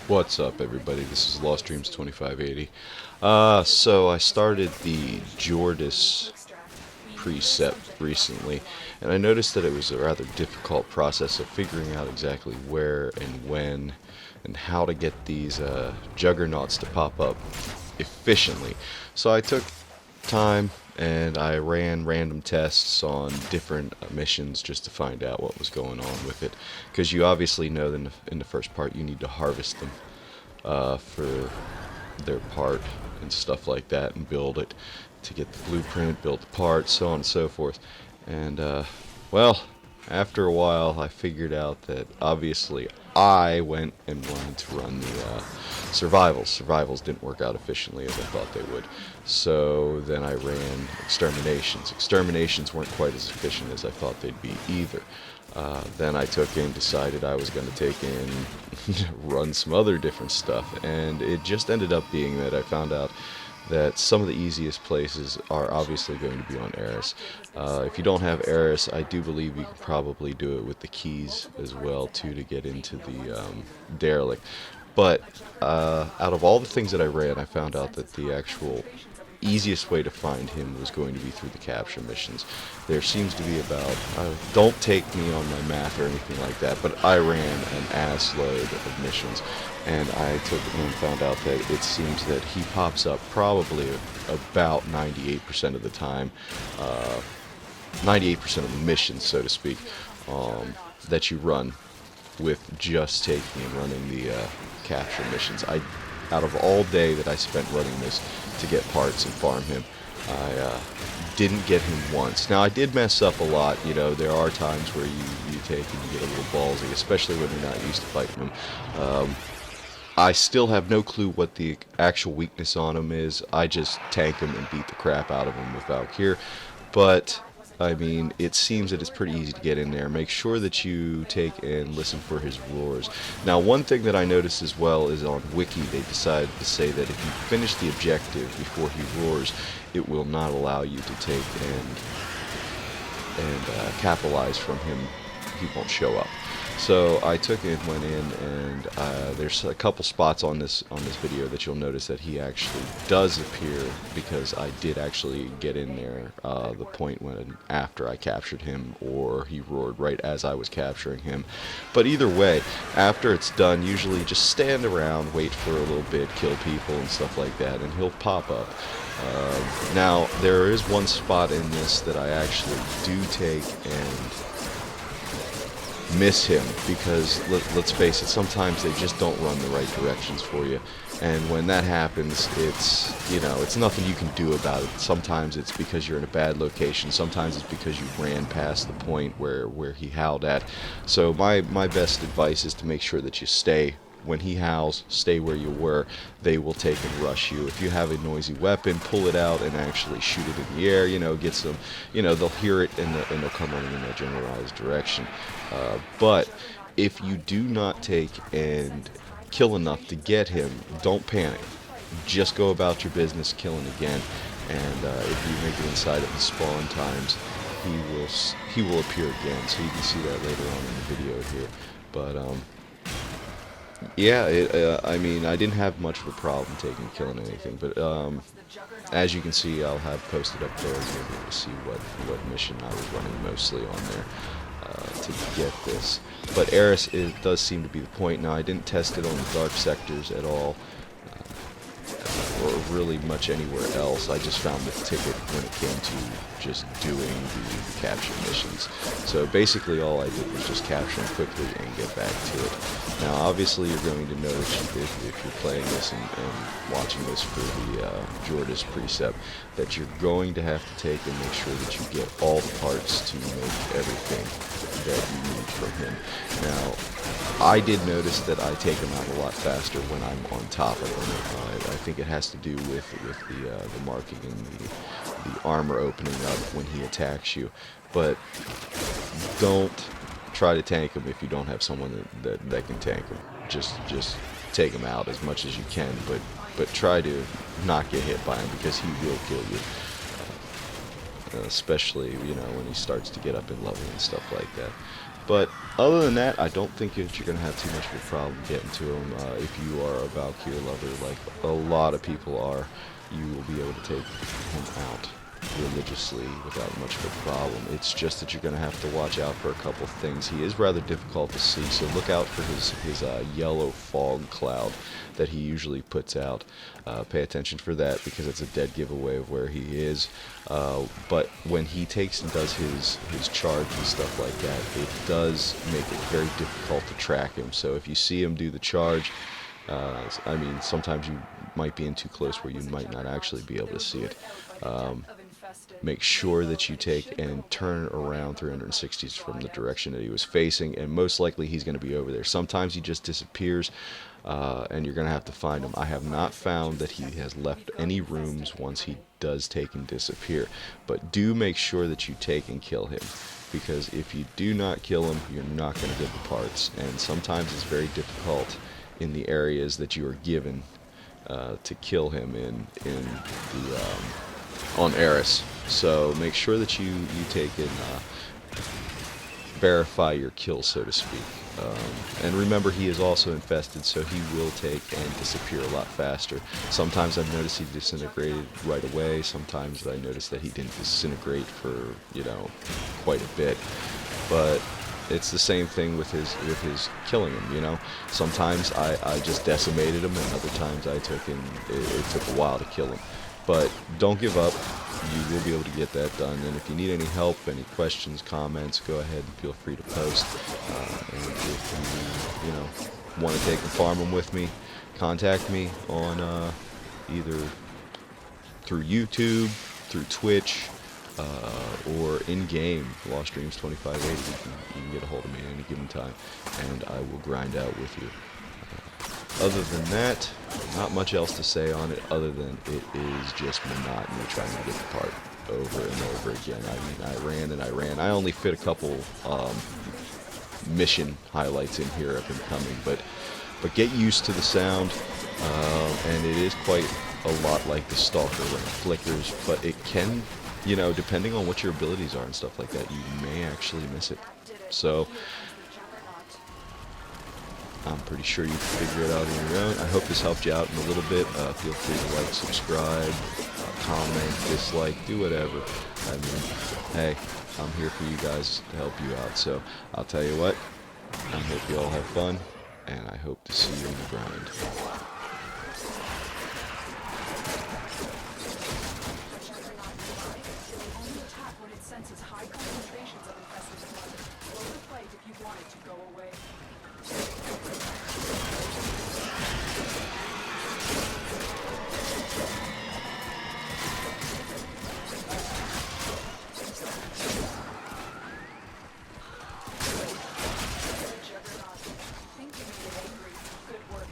What's up, everybody? This is Lost Dreams 2580. So I started the Jordis precept recently, and I noticed that it was a rather difficult process of figuring out exactly where and when and how to get these juggernauts to pop up efficiently. So I took time and I ran random tests on different missions just to find out what was going on with it. Because you obviously know that in the first part you need to harvest them for their part and stuff like that, and build it to get the blueprint, build the part, so on and so forth. And well, after a while, I figured out that obviously I went and wanted to run the survivals. Survivals didn't work out efficiently as I thought they would. So then I ran exterminations. Exterminations weren't quite as efficient as I thought they'd be either. Then I took in, decided I was going to take in, run some other different stuff, and it just ended up being that I found out that some of the easiest places are obviously going to be on Eris. If you don't have Eris, I do believe you can probably do it with the keys as well too to get into the derelict. But out of all the things that I ran, I found out that the actual easiest way to find him was going to be through the capture missions. There seems to be about, don't take me on my math or anything like that, but I ran an ass load of missions, and I took and found out that it seems that he pops up probably about 98% of the time, 98% of the missions, so to speak, that you run with just taking and running the capture missions. Out of all day that I spent running this to get parts and farm him, I didn't get him once. Now, I did mess up a lot. You know, there are times where you take and you get a little ballsy, especially when you're not used to fighting him. I still have no clue what the actual weakness on him is. I just tank him and beat the crap out of him with Valkyr. But I mean, it seems that it's pretty easy to get in there. Make sure that you take and listen for his roars. Now, one thing that I noticed as well is on Wiki, they decided to say that if you finish the objective before he roars, it will not allow you to take and capitalize from him. He won't show up. So I took and went in, and there's a couple spots on this video that you'll notice that he actually does appear, because I did actually get in there the point when after I captured him, or he roared right as I was capturing him. But either way, after it's done, usually just stand around, wait for a little bit, kill people and stuff like that, and he'll pop up. Now, there is one spot in this that I actually do take and miss him, because let's face it, sometimes they just don't run the right directions for you, and when that happens, it's, you know, it's nothing you can do about it. Sometimes it's because you're in a bad location, sometimes it's because you ran past the point where he howled at. So my best advice is to make sure that you stay. When he howls, stay where you were. They will take and rush you. If you have a noisy weapon, pull it out and actually shoot it in the air. You know, get some, you know, they'll hear it and they'll come running in a generalized direction. But if you do not take and kill enough to get him, don't panic. Just go about your business killing again. And if you make it inside of the spawn times, he will appear again. So you can see that later on in the video here. But yeah, I mean, I didn't have much of a problem killing anything, but as you can see, I'll have posted up there, you'll be able to see what mission I was running mostly on there to get this. But Eris does seem to be the point. Now, I didn't test it on the dark sectors at all, or really much anywhere else. I just found the ticket when it came to just doing the capture missions. So basically all I did was just capture them quickly and get back to it. Now, obviously, you're going to notice if you're playing this and watching this for the Jordis precept, that you're going to have to take and make sure that you get all the parts to make everything that you need from him. Now, I did notice that I take him out a lot faster when I'm on top of him. I think it has to do with the marking and the armor opening up when he attacks you. But don't try to tank him if you don't have someone that can tank him. Just take him out as much as you can, but try to not get hit by him, because he will kill you. especially, you know, when he starts to get up in level and stuff like that. But other than that, I don't think that you're going to have too much of a problem getting to him. If you are a Valkyrie lover, like a lot of people are, you will be able to take him out religiously without much of a problem. It's just that you're going to have to watch out for a couple things. He is rather difficult to see, so look out for his yellow fog cloud that he usually puts out. Pay attention for that, because it's a dead giveaway of where he is. But when he takes and does his charge and stuff like that, it does make it very difficult to track him. So if you see him do the charge, I mean, sometimes you might be in too close where you might not actually be able to see it. Make sure that you take and turn around 360s from the direction that he was facing, and most likely he's going to be over there. Sometimes he just disappears, and you're going to have to find him. I have not found that he has left any rooms once he does take and disappear, but do make sure that you take and kill him, because if you do not kill him, you're not going to get the parts, and sometimes it's very difficult in the areas that you are given to kill him in the on Eris. So make sure that you take and verify your kill, so to speak. And remember, he is also infested, so he will take and disappear a lot faster. Sometimes I've noticed he disintegrated right away. Sometimes I noticed that he didn't disintegrate for, you know, quite a bit. But it's the same thing with his killing him, you know. Sometimes I just decimated him, and other times I took him. It took a while to kill him. But don't give up. You will be able to get that done. And if you need any help, any questions, comments, go ahead and feel free to post. And if you know, want to take and farm them with me, contact me on either through YouTube, through Twitch, or in-game, Lost Dreams 2580. You can get a hold of me at any given time, and I will grind out with you. Other than that, not much else to say on it, other than it is just monotony trying to get the part over and over again. I mean, I ran and I ran. I only fit a couple mission highlights in here up and coming, but get used to the sound, and it is quite a lot like the Stalker when it flickers, but it can, you know, depending on what your abilities are and stuff like that, you may actually miss it. So I'm pretty sure you can figure it out on your own. I hope this helped you out in a little bit. Feel free to like, subscribe, comment, dislike, do whatever. I mean, hey, I'm here for you guys to help you out. So I'll tell you what, I hope you all have fun, and I hope to see you in the grind. Senses high concentrations of infested blood. Roll the fight if you want it to go away. Juggernaut. Think you made it angry. Good work.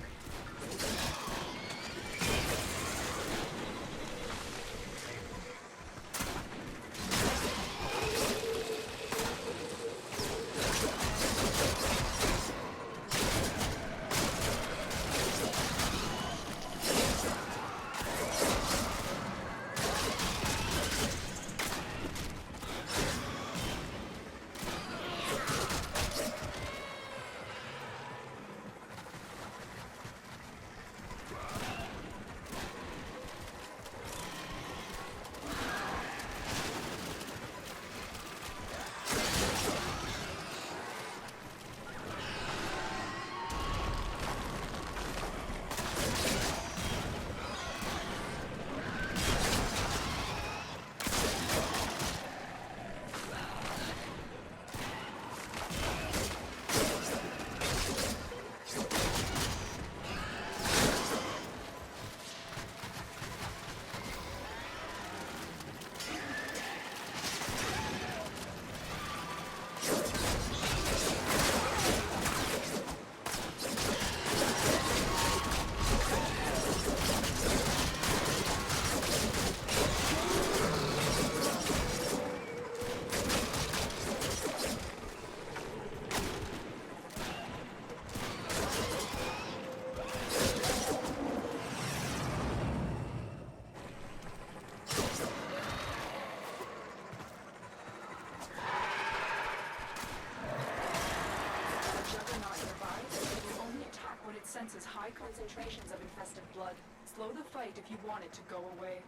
senses high concentrations of infested blood. Slow the fight if you want it to go away.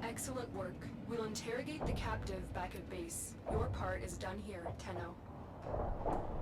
Excellent work. We'll interrogate the captive back at base. Your part is done here, Tenno.